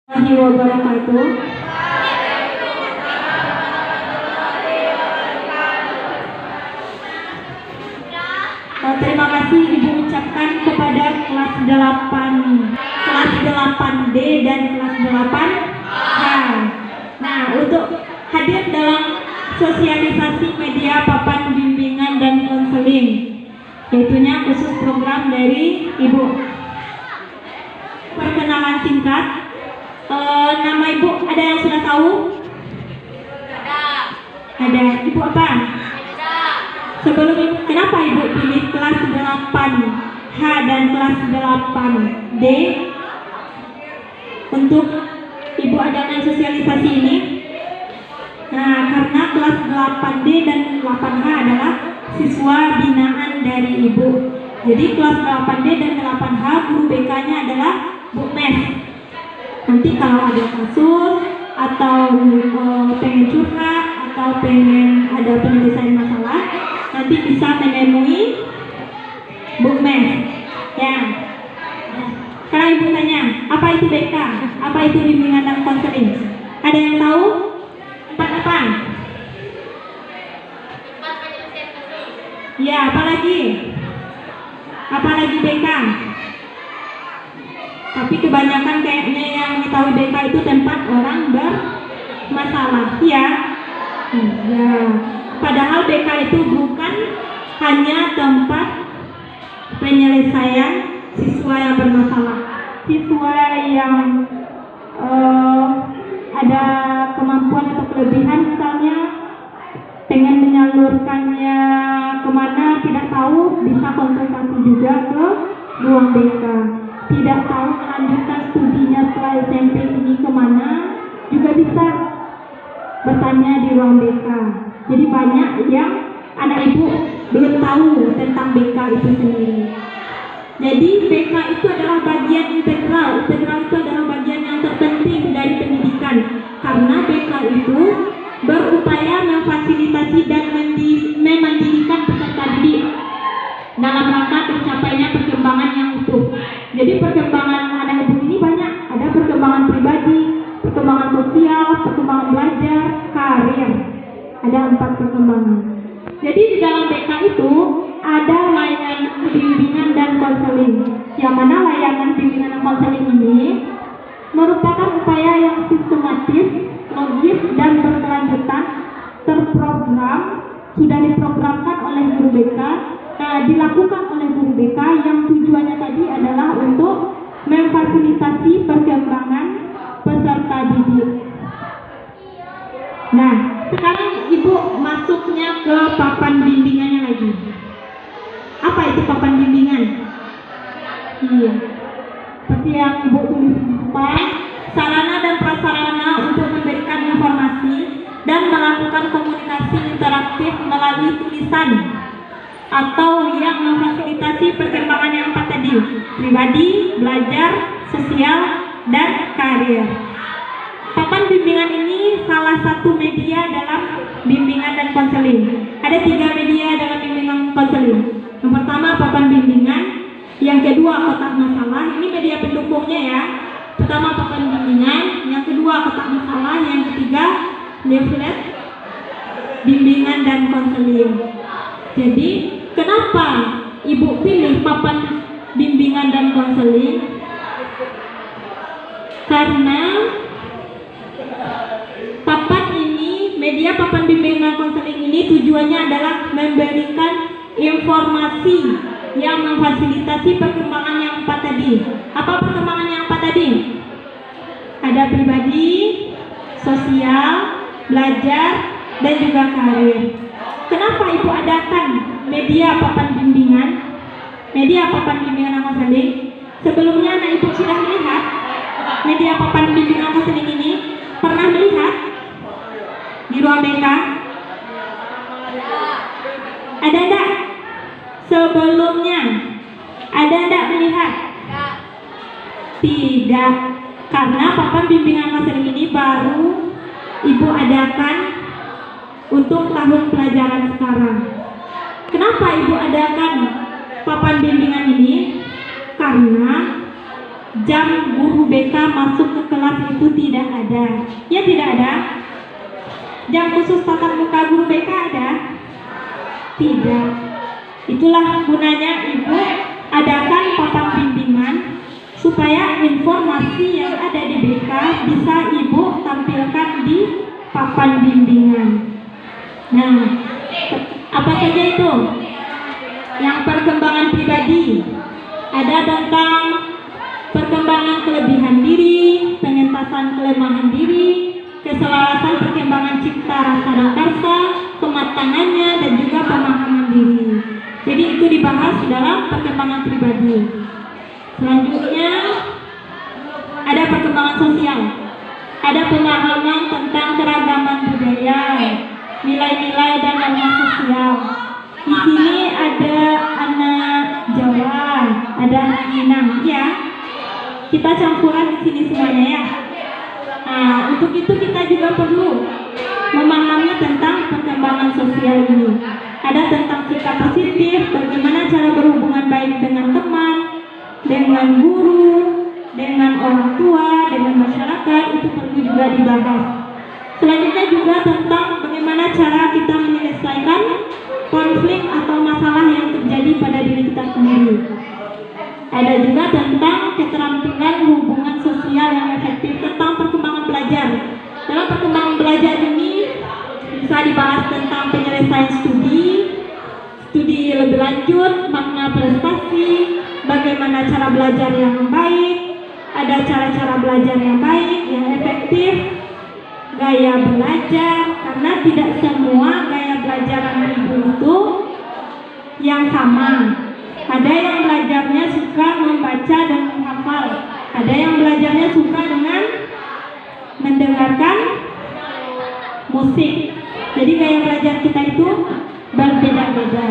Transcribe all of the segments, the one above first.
Warahmatullahi wabarakatuh. Terima kasih Ibu ucapkan kepada kelas 8D dan kelas 8H. Nah, untuk hadir dalam sosialisasi media papan bimbingan dan konseling, yaitunya khusus program dari Ibu. Perkenalan singkat. Nama Ibu ada yang sudah tahu? Ada. Ibu apa? Sebelum Ibu, kenapa Ibu pilih kelas 8H dan kelas 8D untuk Ibu adakan sosialisasi ini? Nah, karena kelas 8D dan 8H adalah siswa binaan dari Ibu. Jadi kelas 8D dan 8H guru BK-nya adalah Bu Mes. Nanti kalau ada kasus atau pengen curhat atau pengen ada penyelesaian masalah, nanti bisa menemui Bu Mes. Ya. Sekarang Ibu tanya, apa itu BK? Apa itu bimbingan dan konseling? Ada yang tahu? Empat apa? Ya, apalagi? Apalagi BK? Tapi kebanyakan kayaknya yang mengetahui BK itu tempat orang bermasalah, ya. Ya. Padahal BK itu bukan hanya tempat penyelesaian siswa yang bermasalah, siswa yang ada kemampuan atau kelebihan, misalnya pengen menyalurkannya kemana tidak tahu, bisa konsultasi juga ke ruang BK. Tidak tahu melanjutkan studinya setelah SMP ini kemana, juga bisa bertanya di ruang BK. Jadi banyak yang anak ibu belum tahu tentang BK itu sendiri. Jadi BK itu adalah bagian integral itu adalah bagian yang terpenting dari pendidikan, karena BK itu berupaya memfasilitasi dan memandirikan peserta didik dalam rangka tercapainya perkembangan yang utuh. Jadi perkembangan anak ibu ini banyak, ada perkembangan pribadi, perkembangan sosial, perkembangan belajar, karir. Ada 4 perkembangan. Jadi di dalam BK itu ada layanan bimbingan dan konseling. Yang mana layanan bimbingan dan konseling ini merupakan upaya yang sistematis, logis dan berkelanjutan, terprogram, sudah diprogramkan oleh guru BK, dilakukan oleh guru BK yang tujuannya tadi adalah untuk memfasilitasi perkembangan peserta didik. Nah, sekarang Ibu masuknya ke papan bimbingannya lagi. Apa itu papan bimbingan? Iya, seperti yang Ibu tulis di depan, sarana dan prasarana untuk memberikan informasi dan melakukan komunikasi interaktif melalui tulisan atau yang memfasilitasi perkembangan yang 4 tadi: pribadi, belajar, sosial, dan karir. Papan bimbingan ini salah satu media dalam bimbingan dan konseling. Ada 3 media dalam bimbingan konseling. Yang pertama papan bimbingan, yang kedua kotak masalah. Ini media pendukungnya ya. Pertama papan bimbingan, yang kedua kotak masalah, yang ketiga leaflet bimbingan dan konseling. Jadi kenapa Ibu pilih papan bimbingan dan konseling? Karena papan ini, media papan bimbingan konseling ini tujuannya adalah memberikan informasi yang memfasilitasi perkembangan yang 4 tadi. Apa perkembangan yang 4 tadi? Ada pribadi, sosial, belajar, dan juga karir. Kenapa Ibu adakan media papan bimbingan? Media papan bimbingan dan konseling. Sebelumnya anak Ibu sudah melihat media papan bimbingan konseling ini? Pernah melihat di ruang BK? Ada enggak? Sebelumnya ada enggak melihat? Tidak, karena papan bimbingan konseling ini baru Ibu adakan untuk tahun pelajaran sekarang. Kenapa Ibu adakan papan bimbingan ini? Karena jam guru guru BK masuk ke kelas itu tidak ada. Ya tidak ada? Jam khusus tatap muka guru BK ada? Tidak. Itulah gunanya Ibu adakan papan bimbingan supaya informasi yang ada di BK bisa Ibu tampilkan di papan bimbingan. Nah, apa saja itu? Yang perkembangan pribadi, ada tentang perkembangan kelebihan diri, pengentasan kelemahan diri, keselarasan perkembangan cipta rasa dan karsa, kematangannya, dan juga pemahaman diri. Jadi itu dibahas dalam perkembangan pribadi. Selanjutnya ada perkembangan sosial, ada pemahaman tentang keragaman budaya, nilai-nilai dan norma sosial. Di sini ada anak Jawa, ada anak Minang, ya. Kita campuran di sini semuanya, ya. Nah, untuk itu kita juga perlu memahami tentang perkembangan sosial ini. Ada tentang sikap positif, bagaimana cara berhubungan baik dengan teman, dengan guru, dengan orang tua, dengan masyarakat, itu perlu juga dibahas. Selanjutnya juga tentang bagaimana cara kita menyelesaikan konflik atau masalah yang terjadi pada diri kita sendiri. Ada juga tentang keterampilan hubungan sosial yang efektif, tentang perkembangan belajar. Dalam perkembangan belajar ini bisa dibahas tentang penyelesaian studi lebih lanjut, makna prestasi, bagaimana cara belajar yang baik, ada cara-cara belajar yang baik, yang efektif, gaya belajar, karena tidak semua gaya belajar anak Ibu itu yang sama. Ada yang belajarnya suka membaca dan menghafal, ada yang belajarnya suka dengan mendengarkan musik. Jadi gaya belajar kita itu berbeda-beda.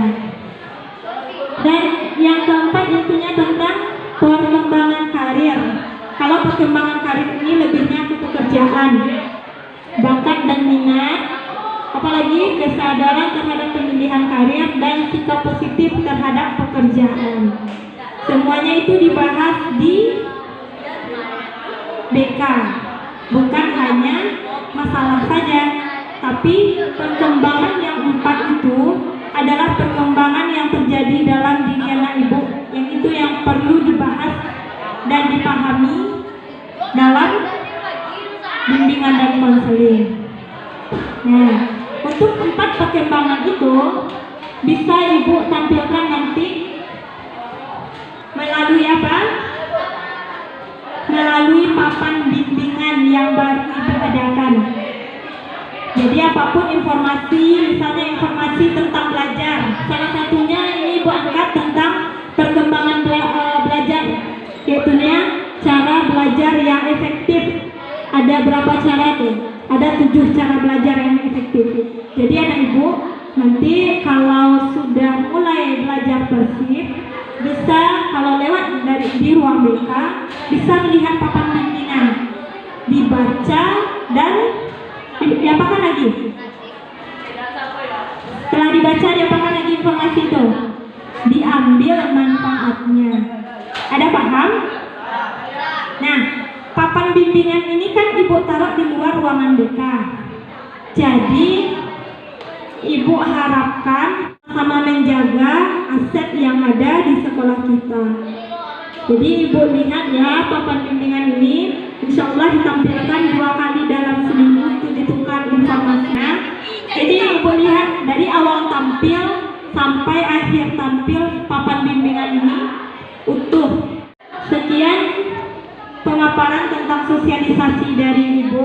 Dan yang keempat tentunya tentang perkembangan karir. Kalau perkembangan karir ini lebihnya ke pekerjaan, bakat dan minat, apalagi kesadaran terhadap pemilihan karir dan sikap positif terhadap pekerjaan. Semuanya itu dibahas di BK, bukan hanya masalah saja, tapi perkembangan yang empat itu adalah perkembangan yang terjadi dalam diri anak Ibu, yang itu yang perlu dibahas dan dipahami dalam bimbingan dan konseling. Nah, untuk empat perkembangan itu bisa Ibu tampilkan nanti melalui apa? Melalui papan bimbingan yang baru Ibu adakan. Jadi apapun informasi, misalnya informasi tentang belajar, salah satunya ini Ibu angkat tentang perkembangan belajar, yaitu cara belajar yang efektif. Ada berapa cara tuh? Ada 7 cara belajar yang efektif. Jadi anak Ibu nanti kalau sudah mulai belajar persib, bisa kalau lewat di ruang BK bisa melihat papan bimbingan, dibaca dan diapakan lagi? Setelah dibaca diapakan lagi informasi itu? Diambil manfaatnya. Ada paham? Nah, papan bimbingan ini kan Ibu taruh di luar ruangan BK. Jadi Ibu harapkan sama menjaga aset yang ada di sekolah kita. Jadi Ibu lihat ya, papan bimbingan ini insya Allah ditampilkan 2 kali dalam seminggu, itu ditukar informasinya. Jadi Ibu lihat dari awal tampil sampai akhir tampil papan bimbingan ini utuh. Sekian pemaparan tentang sosialisasi dari Ibu.